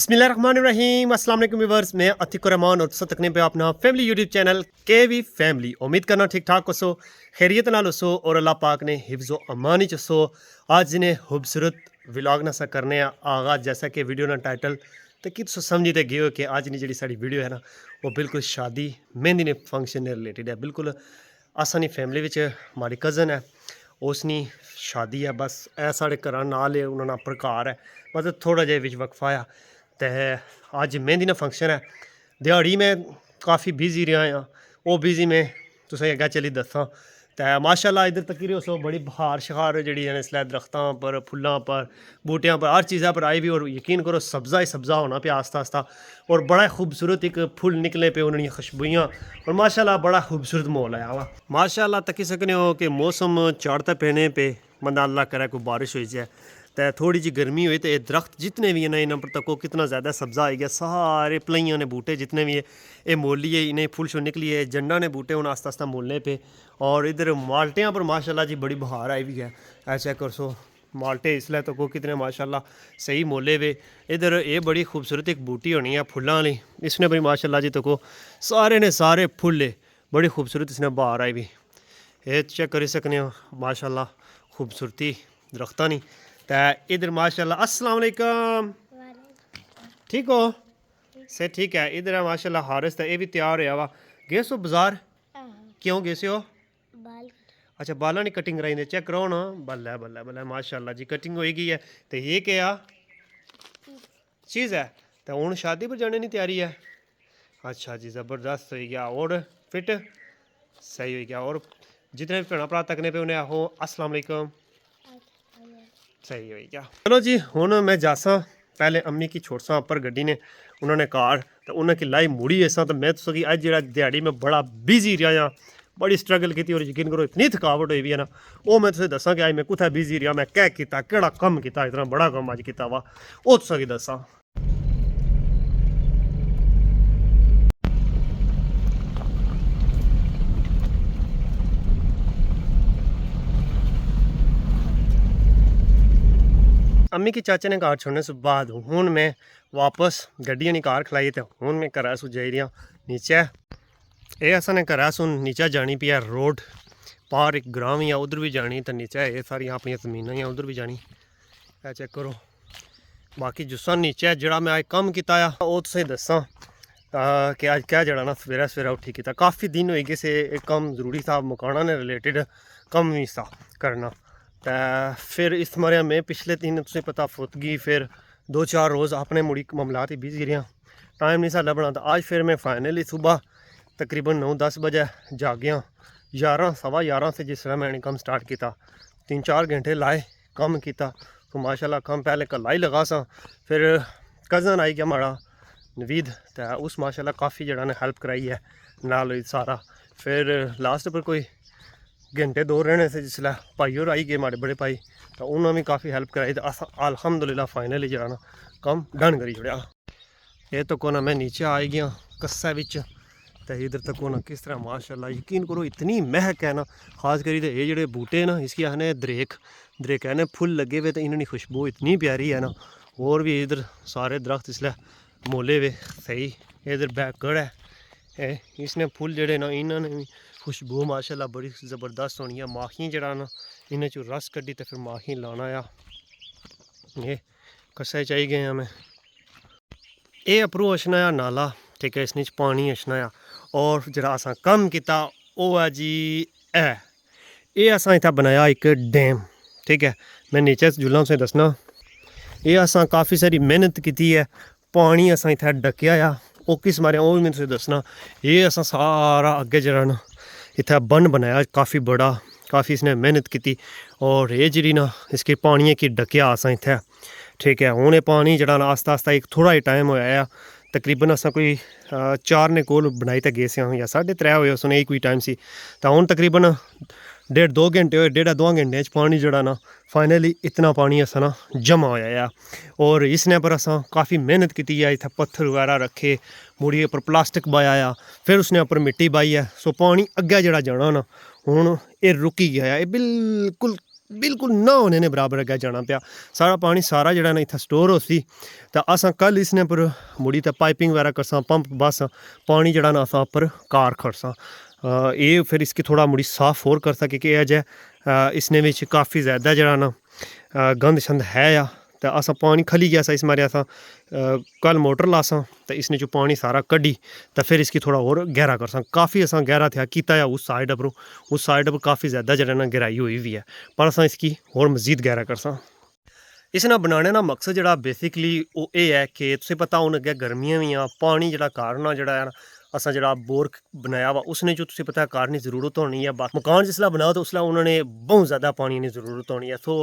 बिस्मिल्लाहिर्रहमानिर्रहीम अस्सलाम वालेकुम व्यूअर्स, मैं अतिक रहमान और तुसां तकने पे अपना फैमिली यूट्यूब चैनल के वी फैमिली। उम्मीद करना ठीक ठाक हो खैरियत नाल हो और अल्लाह पाक ने हिफ्ज़ व अमानी च सो। आज ने खूबसूरत व्लॉग ना सा करने आगाज, जैसा कि वीडियो ना टाइटल तो कि तुस समझते गए हो कि आज नी जी साड़ी वीडियो है ना वो बिल्कुल शादी मेहंदी ने फंक्शन ने रिलेटेड है। बिल्कुल असानी फैमिली विच हमारी कज़न है, उसनी शादी है। बस ए साढ़े घर नाल उन्होंने प्रकार है, मतलब थोड़ा जिहा विच वक्फा आ। तो अज मेहंदी ना फंक्शन है, दिहाड़ी में काफ़ी बिजी रहा हाँ। वो बिजी में तुसें अग्गें चली दसां तो माशाल्लाह इधर तकी रहो सो बड़ी बहार शहार जी इसलै दरख्तां पर फुल्लां पर बूटियां पर हर चीज़ा पर आई भी। और यकीन करो सब्ज़ा ही सब्ज़ा होना पे आस्ता आस्ता, और बड़ा खूबसूरत एक फुल निकले पे उन्होंने खुशबुइयाँ, और माशाल्लाह बड़ा खूबसूरत माहौल आया वा। माशाल्लाह तकी सकने हो कि मौसम चढ़ते पहने पे बंदा अल्लाह करे कोई बारिश हो जाए तो थोड़ी जी गर्मी हुई तो ये दरख्त जितने भी हैं ना इन्हों पर तको कितना ज़्यादा सब्ज़ा आ गया। सारे पलाइयां ने बूटे जितने भी है ये मोली है, इन्हें फुल शो निकली है। जंडा ने बूटे हूँ आस्ता आस्ता मोलने पे, और इधर माल्टियाँ पर माशाल्लाह जी बड़ी बहार आई भी है। ऐसा कर सो माल्टे इसलिए तो को कितने माशाल्लाह सही मोले वे। इधर ये बड़ी खूबसूरत एक बूटी होनी है फुल्लां वाली, इसने बड़ी माशाल्लाह जी तो को सारे ने सारे फुल्ले बड़ी खूबसूरत इसने बहार आई भी। ये चेक करी सकने हो माशाल्लाह खूबसूरती दरख्तां नी। तो इधर माशाल्लाह अस्सलाम वालेकुम, ठीक हो से ठीक है। इधर है माशाल्लाह हारिस, तो ये भी तैयार है वा। गए सो बाजार, क्यों गए हो? अच्छा बालों की कटिंग कराई, चेक करो ना। बल्ले बल्ले बल्ले माशाल्लाह जी कटिंग हो गई है। तो ये क्या चीज़ है? तो हूँ शादी पर जाने की तैयारी है। अच्छा जी ज़बरदस्त हो गया, और फिट सही हो गया। और जितने भी भैन भरा तकने पे उन्हें आहो अस्सलाम वालेकुम, सही हो गया। चलो जी हूँ मैं जासा, पहले अम्मी की छोड़सा उपर गड्डी ने उन्होंने कार, तो उन्हें की लाई मुड़ी ऐसा। तो मैं तो अज जो दिहाड़ी में बड़ा बिजी रहा, बड़ी स्ट्रगल की, और यकीन करो इतनी थकावट हुई भी है ना, वो मैं तुझे दसा कि अज मैं कुत्थै बिजी रहा, मैं क्या किया केड़ा कम किया, इतना बड़ा कम अज किया वा वो तुसा की दसा। अम्मी की चाचे ने कार छोड़ने से बाद हूँ मैं वापस गड्डियाँ ने कार खलाई, तो हूँ मैं घर सू जा रहा नीचे। ये असा ने घर सू नीचे जानी पी है रोड पार, एक ग्राम ही है उधर भी जानी, तो नीचे ये सारिया अपन जमीन ही उधर भी जानी। चेक करो बाकी जुस्सा नीचे जड़ा मैं अज कम किया वो तुसें दसा कि अज क्या जड़ा ना सवेरा सवेरा उठी किया। काफ़ी दिन हो गए से एक कम जरूरी था, मकाना ने रिलेटेड कम भी सा करना। तो फिर इस मारे मैं पिछले दिन तुसें पता फुतगी, फिर 2-4 रोज़ अपने मुड़ी मामलात ही बिजी रहा, टाइम नहीं सा लभना। तो आज फिर मैं फाइनली सुबह तकरीबन 9-10 बजे जागिया, 11-11:15 से जिस तरह मैंने कम स्टार्ट किया, 3-4 घंटे लाए कम किया। तो माशाल्लाह कम पहले कल ही लगा सा, फिर कज़न आई गया माड़ा नवीद, तो उस माशाल्लाह काफ़ी जड़ा ने हेल्प कराई है नाल सारा। फिर लास्ट पर कोई घंटे 2 रहने से जिसलै भाई और आई गए माड़े बड़े भाई, तो उन्होंने भी काफ़ी हेल्प कराई। तो अस अल्हम्दुलिल्लाह फाइनली जरा ना कम डन करी छोड़ा। ये तो को ना मैं नीचे आ गया कस्से विच, तो इधर तक ना किस तरह माशाल्लाह यकीन करो इतनी महक है ना। खास करी तो ये जोड़े बूटे ना इसकी आखने दरेक दरेक ने फुल लगे हुए, तो इन्होंने खुशबू इतनी प्यारी है ना। और भी इधर सारे दरख्त इसलिए मोले हुए सही। इधर बैकड़ है, इसने फुल जड़े ना इन्होंने भी खुशबू माशाल्लाह बड़ी ज़बरदस्त होनी है। माखी जड़ा ना इन्हें चो रस कड्डी तो फिर माखी लाना आ। ये कस्से चाहिए गए हमें ये अपरू अछना आ नाला, ठीक है, इसने पानी अछना आ। और जरा असा कम किया वह है जी ये असा इतना बनाया एक डैम, ठीक है। मैं नीचे जुल्ला से दसना, ये असा काफ़ी सारी मेहनत की है, पानी असा इतना डकया आ वो किस मारे वो भी मैं तुझे दसना। ये असा सारा अगे जरा ना इतना बन बनाया काफ़ी बड़ा, काफ़ी इसने मेहनत की। और ये जी ना इसके पानी की डकया असा इतना, ठीक है। हूँ ये पानी जरा ना आस्ता आस्ता एक थोड़ा ही टाइम होया, तकरीबन असा कोई 4 ने कोल बनाई तो गए या 3:30 होए उसने एक कोई टाइम सी। तो हूँ तकरीबन 1.5-2 घंटे हो, 1.5-2 घंटे पानी जड़ा ना फाइनली इतना पानी असा ना जमा होया। और इसने पर असा काफ़ी मेहनत की है, इतना पत्थर वगैरह रखे, मुड़ी पर प्लास्टिक बाया, फिर उसने उपर मिट्टी बाई है। सो पानी अगे जड़ा जाना ना हूँ ये रुकी गया, ये बिल्कुल बिल्कुल ना होने ने बराबर अग्गै जाना पिया। सारा पानी सारा जेह्ड़ा ना इत्थै स्टोर होसी ते असां कल इसने पर मुड़ी ते पाइपिंग वगैरह करसां पंप बस पानी जेह्ड़ा ना असां उप्पर कार खड़सां। एह् फिर इसकी थोड़ा मुड़ी साफ होर करसा क्योंकि अजें इसने बिच काफ़ी ज़्यादा जेह्ड़ा ना गंद शंद है या ते असां पानी खली गया इस मारे असां कल मोटर लासां ते इसने जो पानी सारा कड्डी ते फिर इसकी थोड़ा होर गहरा करसां। काफ़ी असां गहरा थया कीता या उस साइड उप्परों, उस साइड पर काफ़ी ज़्यादा जेह्ड़ा ना गहराई होई हुई है पर असां इसकी होर मजीद गहरा करसां। इस ना बनाने दा मकसद जेह्ड़ा बेसिकली ओह् एह् है कि तुसें पता हून अग्गें गर्मियां बी आं पानी जेह्ड़ा कारना जेह्ड़ा ऐ असां जेह्ड़ा बोर बनाया वा उसने जो तुसें पता है कारने की ज़रूरत होनी है। मकान जिसलै बनाओ तो उसलै उन्होंने बहुत ज़्यादा पानी की ज़रूरत होनी है। सो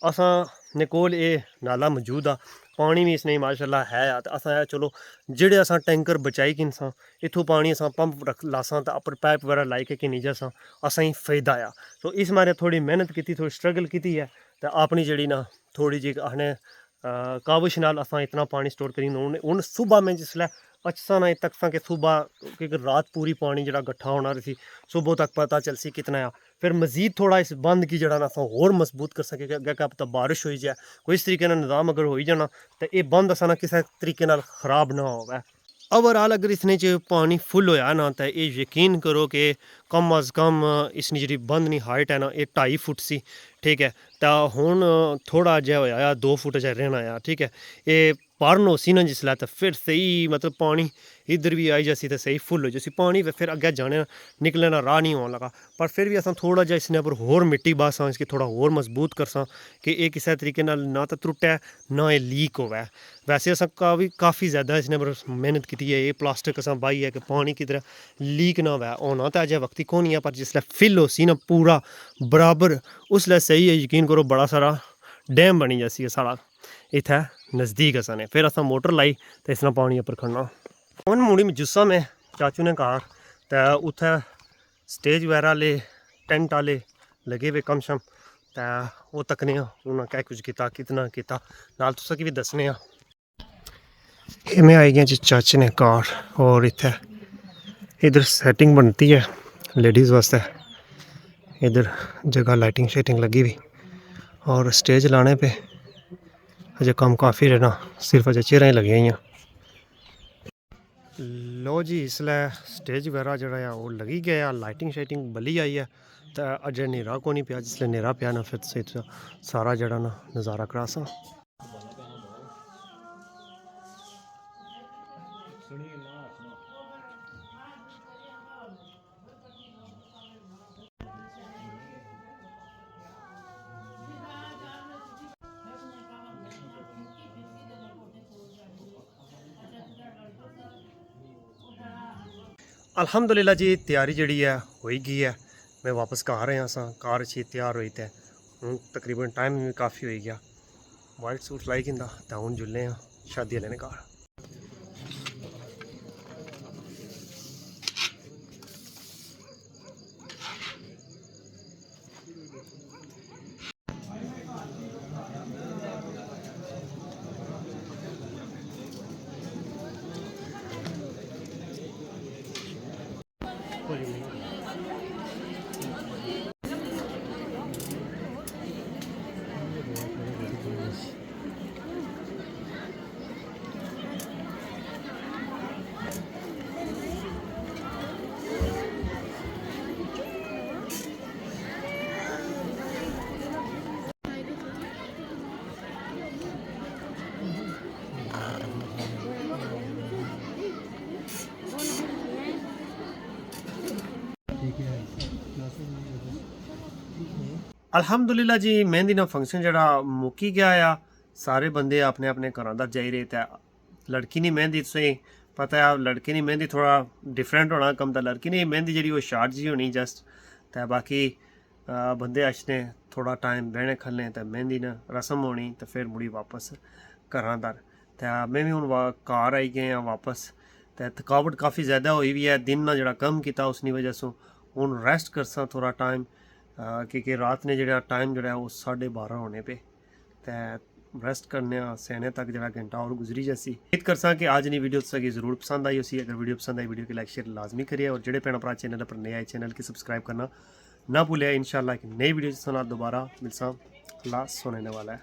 असां ने कोल एह् नाला मौजूद आ पानी भी इसने माशाल्लाह है ते असां चलो जेह्ड़े असां टैंकर बचाई किनसां इत्थों पानी असां पंप रख लासां ते अप्पर पाइप वगैरह लाई के किनी जासां असेंगी फायदा आ। तो इस मारे थोड़ी मेहनत की थोड़ी स्ट्रगल की है ते अपनी जेह्ड़ी ना थोड़ी जी आखने काबश नाल असां इतना पानी स्टोर करी हून सुबह में जिसलै अच्छा ना तक कि सुबह क्योंकि रात पूरी पानी जेह्ड़ा गट्ठा होना रसी सुबह तक पता चलसी कितना आ। फिर मजीद थोड़ा इस बंद की जड़ा ना असां होर मजबूत कर सके अग्गें क्या पता बारिश होई जाए कोई इस तरीके निज़ाम अगर होई जाना तो ये बंद असा ना किसी तरीके खराब ना होवे। ओवरऑल अगर इसने च पानी फुल होया ना तो ये यकीन करो कि कम अज़ कम इसकी जी बंद नी हाइट है ना ये 2.5 फुट सी ठीक है। तो हुण थोड़ा जहा होया 2 फुट जहा रहना आ ठीक है। ये पारन होसी ना जिसलै तो फिर सही मतलब पानी इधर भी आई जासी तो सही फुल हो जासी पानी फिर अग्गें जाने निकलने का राह नहीं होने लगा। पर फिर भी असां थोड़ा जहा इसने पर होर मिट्टी बासां इसकी थोड़ा होर मजबूत करसां कि ये किसी तरीके ना तो त्रुटे ना ये लीक होवे। वैसे असां काफ़ी ज़्यादा इसने पर मेहनत की है। ये प्लास्टिक असां बाही है कि पानी किधर लीक ना होवे होना तो अजें वक्ती को नहीं है पर जिसलै फिल होसी ना पूरा बराबर उसलै सही है यकीन करो बड़ा सारा डैम बनी जासी साढ़ा इत्थै नज़दीक असां ने फिर असां मोटर लाई तो इसना पानी उप्पर खड़ना। हून मुड़ी जुस्सा में चाचू ने घर तो उत्थै स्टेज वगैरह आह्ले टेंट आह्ले लगे हुए कम शम तो वो तकने उन्हें क्या कुछ किया कितना किया नाल तुसा की भी दसने। में आई गया जी चाचे ने कार और इत्थै इधर सैटिंग बनती है लेडीज़ वास्ते इधर जगह लाइटिंग शाइटिंग लगी हुई और स्टेज लाने पे अजय कम काफ़ी रहना सिर्फ अजय चेयरां ही लगी हुई। लो जी इसलै स्टेज वगैरह जो वो लगी गया लाइटिंग शाइटिंग बली आई है तो अजय नेरा को नहीं पिया जिसलै नेरा पिया ना फिर सारा जड़ा ना नज़ारा करासा। अल्हम्दुलिल्लाह जी तैयारी जी है हो गई है। मैं वापस घर आया सा कार अच्छी तैयार हुई तो हूँ तकरीबन टाइम भी काफ़ी हो गया वाइट सूट लाई कि तो हूँ जुल्ले शादी आह्ले ने घर। अल्हम्दुलिल्लाह जी मेहंदी ना फंक्शन जरा मुक्की गया आ सारे बंदे अपने अपने घरों दा जाई रहे थे। लड़की नी मेहंदी तुसें पता है लड़के नी मेहंदी थोड़ा डिफरेंट होना कम तो लड़की नी मेहंदी जी वो शार्ट जी होनी जस्ट तो बाकी बंदे अच्छे थोड़ा टाइम बहने खलने तो मेहंदी न रस्म होनी तो फिर मुड़ी वापस घर दर तो मैं भी हूँ घर आई गए हैं वापस तो थकावट काफ़ी ज़्यादा हुई भी है दिन ना जरा कम किया उसकी वजह से हूँ रेस्ट करसा थोड़ा टाइम क्योंकि रात ने जो टाइम जो वो 12:30 होने पे तो रेस्ट करने सहने तक जो घंटा और गुजरी जैसी उम्मीद करसा कि आज नहीं वीडियो तुसें जरूर पसंद आई उसी अगर वीडियो पसंद आई वीडियो की लाइक शेयर लाजमी करिए और जेडे भैन भरा चैनल पर नए आए चैनल की सब्सक्राइब करना ना भूलिए इंशाल्लाह एक नई वीडियो सुना दोबारा मिलसा अल्लाह सुनने वाला है।